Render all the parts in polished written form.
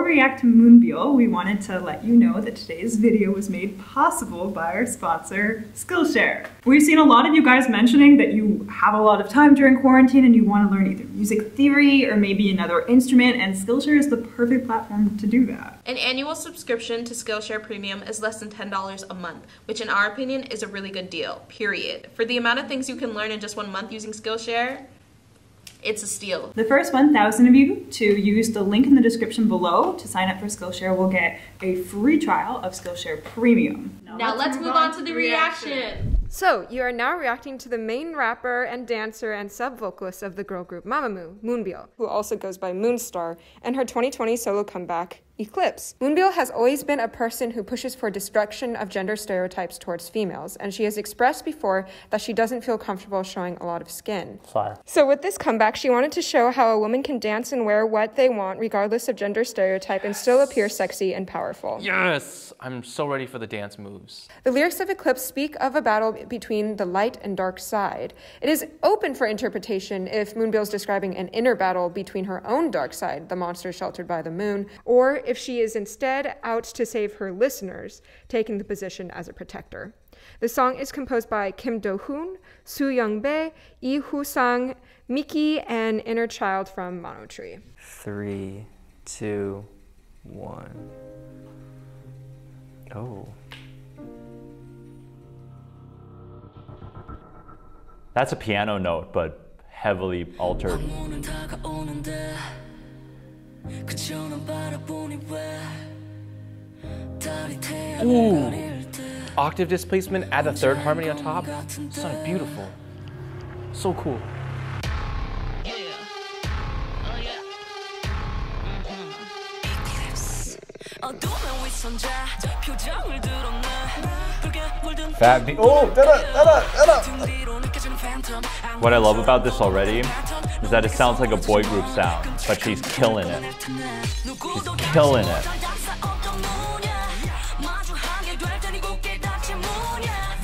we react to Moonbyul, we wanted to let you know that today's video was made possible by our sponsor, Skillshare. We've seen a lot of you guys mentioning that you have a lot of time during quarantine and you want to learn either music theory or maybe another instrument, and Skillshare is the perfect platform to do that. An annual subscription to Skillshare Premium is less than $10 a month, which in our opinion is a really good deal, period. For the amount of things you can learn in just 1 month using Skillshare, it's a steal. The first 1,000 of you to use the link in the description below to sign up for Skillshare will get a free trial of Skillshare Premium. Now let's move on to the reaction. So, you are now reacting to the main rapper and dancer and sub-vocalist of the girl group Mamamoo, Moonbyul, who also goes by Moonstar, and her 2020 solo comeback, Eclipse. Moonbyul has always been a person who pushes for destruction of gender stereotypes towards females, and she has expressed before that she doesn't feel comfortable showing a lot of skin. Fire. So with this comeback, she wanted to show how a woman can dance and wear what they want regardless of gender stereotype and still appear sexy and powerful. Yes! I'm so ready for the dance moves. The lyrics of Eclipse speak of a battle between the light and dark side. It is open for interpretation if Moonbyul is describing an inner battle between her own dark side, the monster sheltered by the moon, or if she is instead out to save her listeners, taking the position as a protector. The song is composed by Kim Do-hoon, Soo Young-bae, Lee Hoo-sang, Miki, and Inner Child from Monotree. 3, 2, 1. Oh. That's a piano note, but heavily altered. Ooh. Octave displacement, add a third harmony on top. Sounded beautiful. So cool. Fat beat. Oh, What I love about this already is that it sounds like a boy group sound, but she's killing it. She's killing it.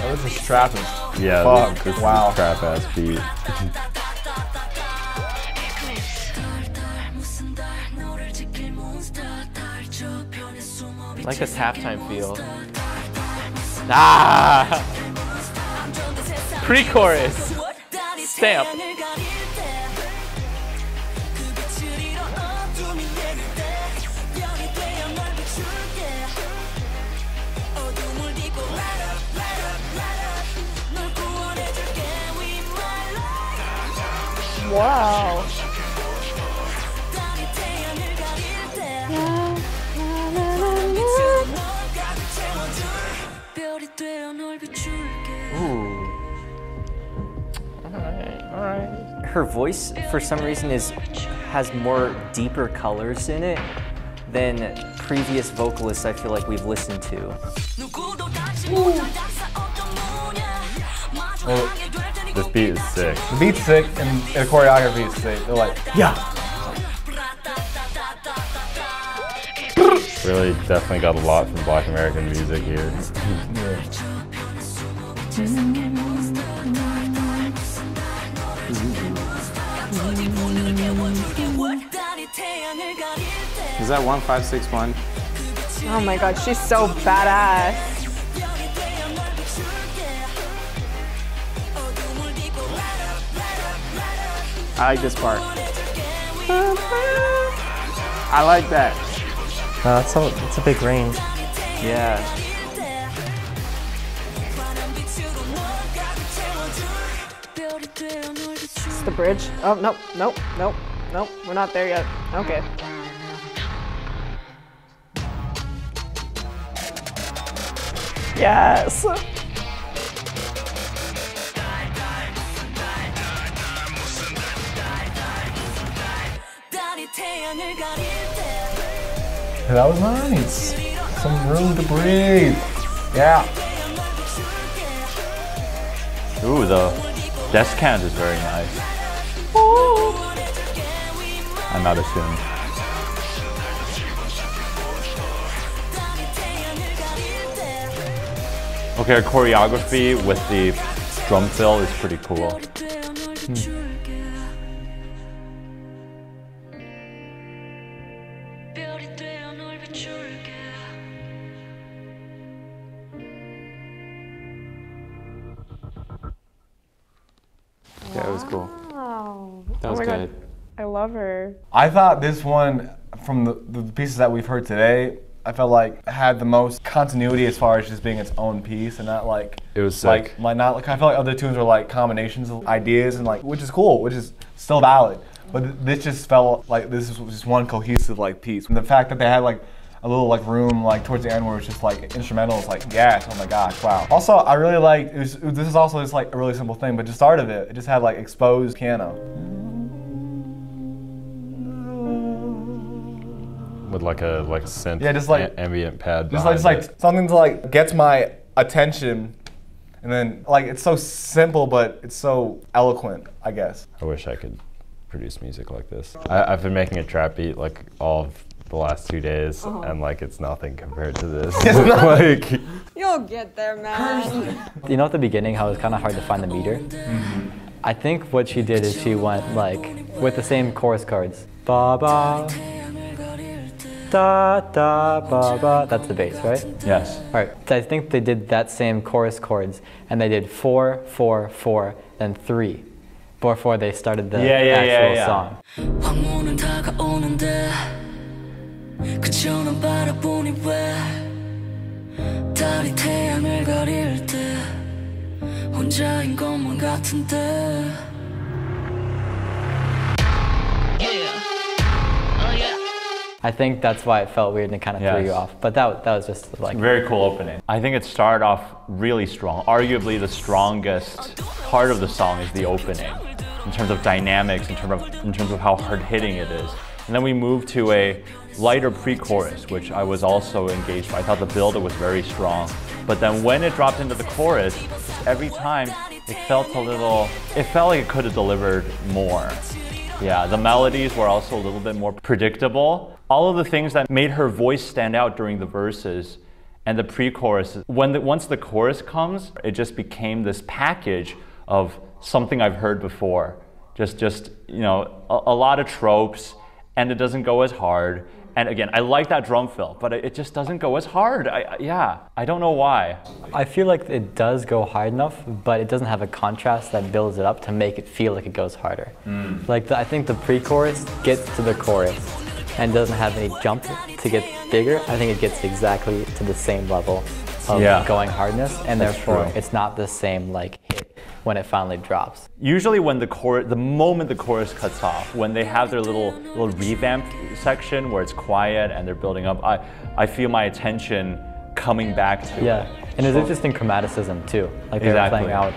Oh, this is trapping. Yeah, Fuck. this Wow. is trap ass beat. Like this halftime feel. Ah! Pre-chorus. Stamp. Wow. Ooh. Alright. Her voice, for some reason, has more deeper colors in it than previous vocalists I feel like we've listened to. Well, This beat is sick. the beat's sick and the choreography is sick. They're like, yeah. Really, definitely got a lot from Black American music here. Is that 1561? Oh my god, she's so badass. I like this part. I like that. That's a big range. Yeah. It's the bridge. Oh, nope, nope, nope, nope. We're not there yet. Okay. Yes! That was nice. Some room to breathe. Yeah. Ooh, the descant is very nice. I'm not assuming. Okay, our choreography with the drum fill is pretty cool. Yeah, it was cool. Wow. That was my good. God. I love her. I thought this one, from the pieces that we've heard today, I felt like had the most continuity as far as just being its own piece and not like It was like sick. not like I felt like other tunes were like combinations of ideas and like, which is cool, which is still valid. But this just felt like this was just one cohesive like piece. And the fact that they had like a little like room like towards the end where it's just like instrumentals, like yes, oh my gosh, wow. Also, I really liked this is also just like a really simple thing, but the start of it just had like exposed piano. With like a synth, yeah, just like ambient pad. Just like something to like gets my attention, and then like it's so simple but it's so eloquent, I guess. I wish I could produce music like this. I've been making a trap beat like all of the last 2 days, and like it's nothing compared to this. Like You'll get there, man. You know, at the beginning, how it was kind of hard to find the meter? I think what she did is she went like with the same chorus chords. Ba ba. Da da ba ba. That's the bass, right? Yes. All right. So I think they did that same chorus chords, and they did 4 4 4, then 3 before they started the actual song. 황혼은 다가오는데 그저 넌 바라보니 왜 달이 태양을 가릴 때 혼자인 것만 같은데. I think that's why it felt weird and it kind of threw you off. But that was just like very cool opening. I think it started off really strong. Arguably the strongest part of the song is the opening, in terms of dynamics, in terms of how hard hitting it is. And then we moved to a lighter pre-chorus, which I was also engaged by. I thought the build was very strong. But then when it dropped into the chorus, just every time it felt like it could have delivered more. Yeah, the melodies were also a little bit more predictable. All of the things that made her voice stand out during the verses and the pre-chorus, once the chorus comes, it just became this package of something I've heard before. Just you know, a lot of tropes, and it doesn't go as hard. And again, I like that drum fill, but it just doesn't go as hard. I don't know why. I feel like it does go hard enough, but it doesn't have a contrast that builds it up to make it feel like it goes harder. Like I think the pre-chorus gets to the chorus and doesn't have any jump to get bigger. I think it gets exactly to the same level of going hardness, and therefore it's not the same like hit when it finally drops. Usually when the moment the chorus cuts off, when they have their little revamp section where it's quiet and they're building up, I feel my attention coming back to it. And there's interesting chromaticism too. Like they're playing out,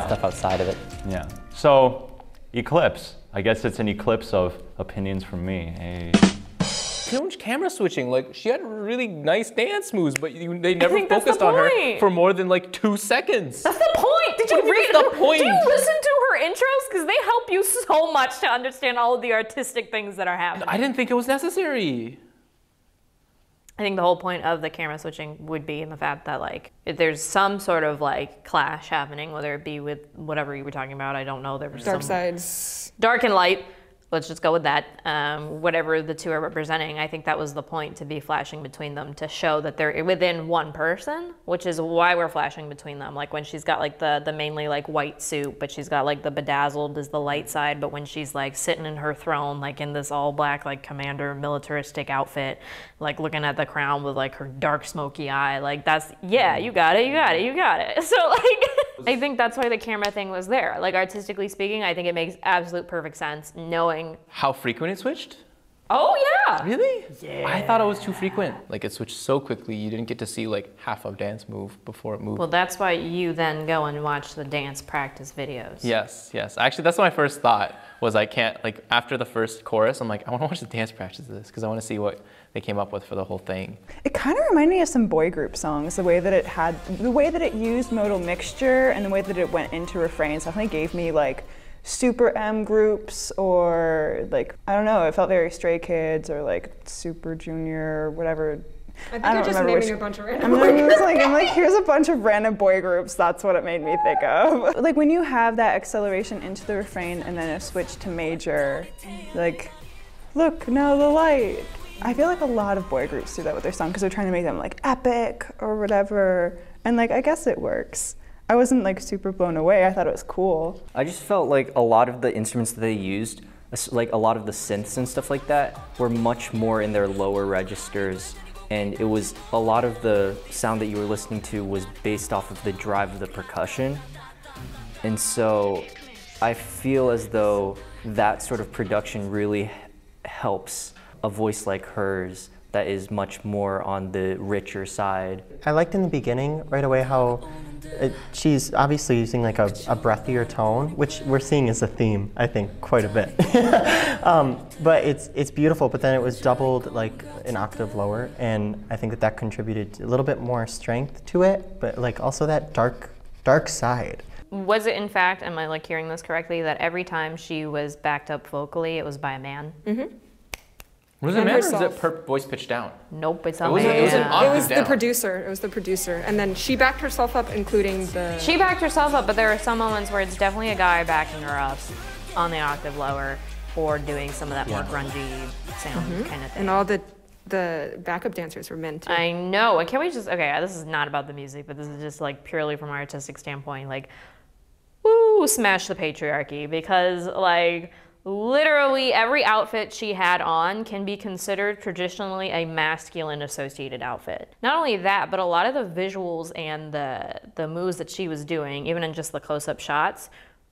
stuff outside of it. Yeah. So, Eclipse. I guess it's an eclipse of opinions from me. Hey. Too much camera switching. Like, she had really nice dance moves, but they never focused on her for more than like 2 seconds. That's the point. Did you read the point? Do you listen to her intros? Because they help you so much to understand all of the artistic things that are happening. I didn't think it was necessary. I think the whole point of the camera switching would be in the fact that like if there's some sort of like clash happening, whether it be with whatever you were talking about, I don't know. There was Dark sides. Dark and light. Let's just go with that. Whatever the two are representing, I think that was the point, to be flashing between them to show that they're within one person, which is why we're flashing between them. Like when she's got like the mainly like white suit, but she's got like the bedazzled is the light side, but when she's like sitting in her throne, like in this all black like commander militaristic outfit, like looking at the crown with like her dark smoky eye, like that's, yeah, you got it, you got it, you got it. So like, I think that's why the camera thing was there. Like artistically speaking, I think it makes absolute perfect sense knowing how frequent it switched. Oh yeah. Really? Yeah. I thought it was too frequent. Like it switched so quickly, you didn't get to see like half of dance move before it moved. Well, that's why you then go and watch the dance practice videos. Yes. Actually, that's my first thought was I can't, like after the first chorus, I'm like, I want to watch the dance practice of this because I want to see what they came up with for the whole thing. It kind of reminded me of some boy group songs, the way that it used modal mixture and the way that it went into refrains definitely gave me like Super M groups, or like, I don't know, it felt very Stray Kids or like Super Junior or whatever. I think you're just naming a bunch of random I'm like, here's a bunch of random boy groups. That's what it made me think of. Like when you have that acceleration into the refrain and then a switch to major, like, look, now the light. I feel like a lot of boy groups do that with their song because they're trying to make them like epic or whatever. And like, I guess it works. I wasn't like super blown away. I thought it was cool. I just felt like a lot of the instruments that they used, like a lot of the synths and stuff like that, were much more in their lower registers, and it was a lot of the sound that you were listening to was based off of the drive of the percussion. And so I feel as though that sort of production really helps a voice like hers that is much more on the richer side. I liked in the beginning right away how she's obviously using like a breathier tone, which we're seeing as a theme, I think, quite a bit. But it's beautiful, but then it was doubled like an octave lower, and I think that contributed a little bit more strength to it, but like also that dark side. Was it in fact, am I like hearing this correctly, that every time she was backed up vocally, it was by a man? Mm-hmm. Was it a man or was it voice pitched down? Nope, it's a man. It was the producer. It was the producer, and then she backed herself up, including the. She backed herself up, but there are some moments where it's definitely a guy backing her up on the octave lower, or doing some of that more grungy sound kind of thing. And all the backup dancers were men too. I know. And can we just this is not about the music, but this is just like purely from an artistic standpoint, like, woo, smash the patriarchy, because like. Literally every outfit she had on can be considered traditionally a masculine associated outfit. Not only that, but a lot of the visuals and the moves that she was doing, even in just the close-up shots,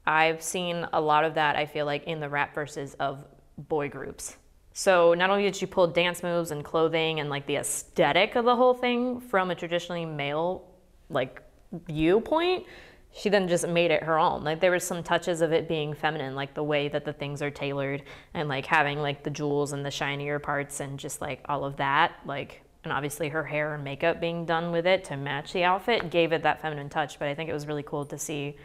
I've seen a lot of that, I feel like, in the rap verses of boy groups. So not only did she pull dance moves and clothing and like the aesthetic of the whole thing from a traditionally male like viewpoint, she then just made it her own. Like there was some touches of it being feminine, like the way that the things are tailored and like having like the jewels and the shinier parts and just like all of that. Like, and obviously her hair and makeup being done with it to match the outfit gave it that feminine touch. But I think it was really cool to see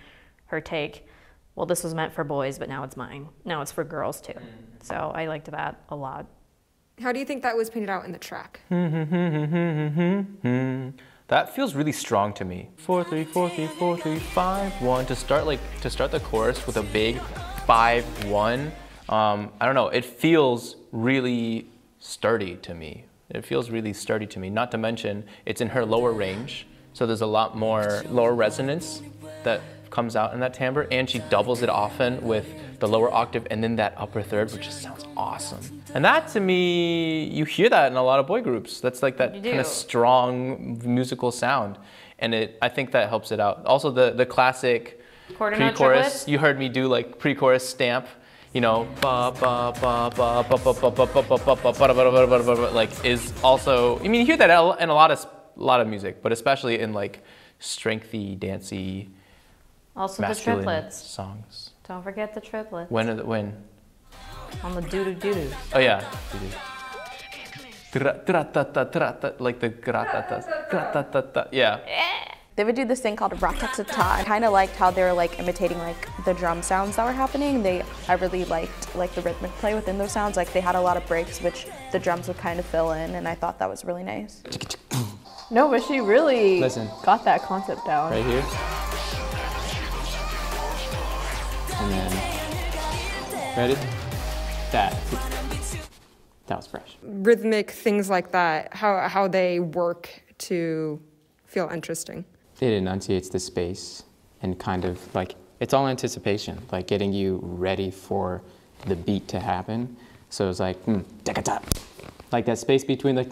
her take, well, this was meant for boys, but now it's mine. Now it's for girls too. So I liked that a lot. How do you think that was painted out in the track? That feels really strong to me. 4 3 4 3 4 3 5 1 to start the chorus with a big 5 1. I don't know. It feels really sturdy to me. It feels really sturdy to me. Not to mention it's in her lower range, so there's a lot more lower resonance that comes out in that timbre, and she doubles it often with the lower octave and then that upper third, which just sounds awesome. And that, to me, you hear that in a lot of boy groups. That's like that kind of strong musical sound, and I think that helps it out. Also, the classic pre-chorus. You heard me do like pre-chorus stamp. You know, like is also. I mean, you hear that in a lot of music, but especially in like strengthy, dancey. Also the triplets. Songs. Don't forget the triplets. When? On the doo-doo-doo-doo. Oh yeah. Like the gratata. Yeah. They would do this thing called rat-ta-ta-ta. I kind of liked how they were like imitating like the drum sounds that were happening. I really liked like the rhythmic play within those sounds. Like they had a lot of breaks which the drums would kind of fill in, and I thought that was really nice. No, but she really Listen. got that concept down. Right here. And then, ready? That was fresh. Rhythmic things like that, how they work to feel interesting. It enunciates the space and kind of like, it's all anticipation, like getting you ready for the beat to happen. So it's like, like that space between the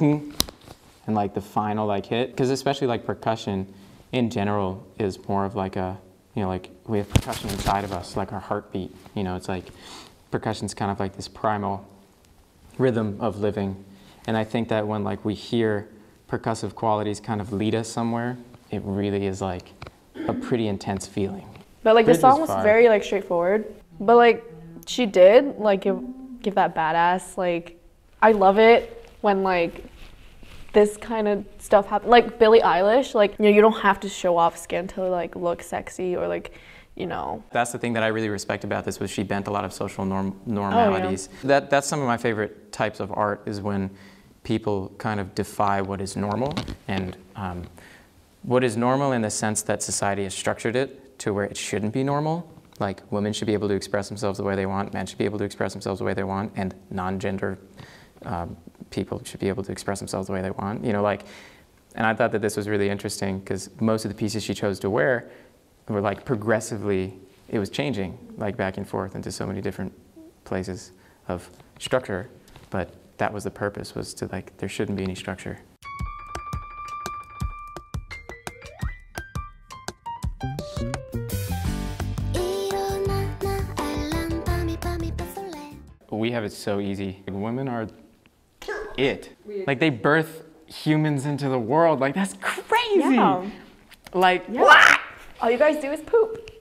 and like the final like hit, because especially like percussion in general is more of like a, you know, like we have percussion inside of us, like our heartbeat. You know, it's like percussion's kind of like this primal rhythm of living. And I think that when like we hear percussive qualities kind of lead us somewhere, it really is like a pretty intense feeling. But like the song was very like straightforward, but like she did like give that badass, like I love it when like this kind of stuff happens. Like Billie Eilish, like, you know, you don't have to show off skin to like look sexy or like, you know. That's the thing that I really respect about this, was she bent a lot of social normalities. Oh, yeah. That's some of my favorite types of art, is when people kind of defy what is normal, and what is normal in the sense that society has structured it to where it shouldn't be normal. Like women should be able to express themselves the way they want, men should be able to express themselves the way they want, and non-gender people should be able to express themselves the way they want. You know, like, and I thought that this was really interesting because most of the pieces she chose to wear were like progressively, it was changing like back and forth into so many different places of structure, but that was the purpose, was to like, there shouldn't be any structure. We have it so easy. Like, women are it. Like they birth humans into the world. Like that's crazy. Yeah. Like yeah. All you guys do is poop.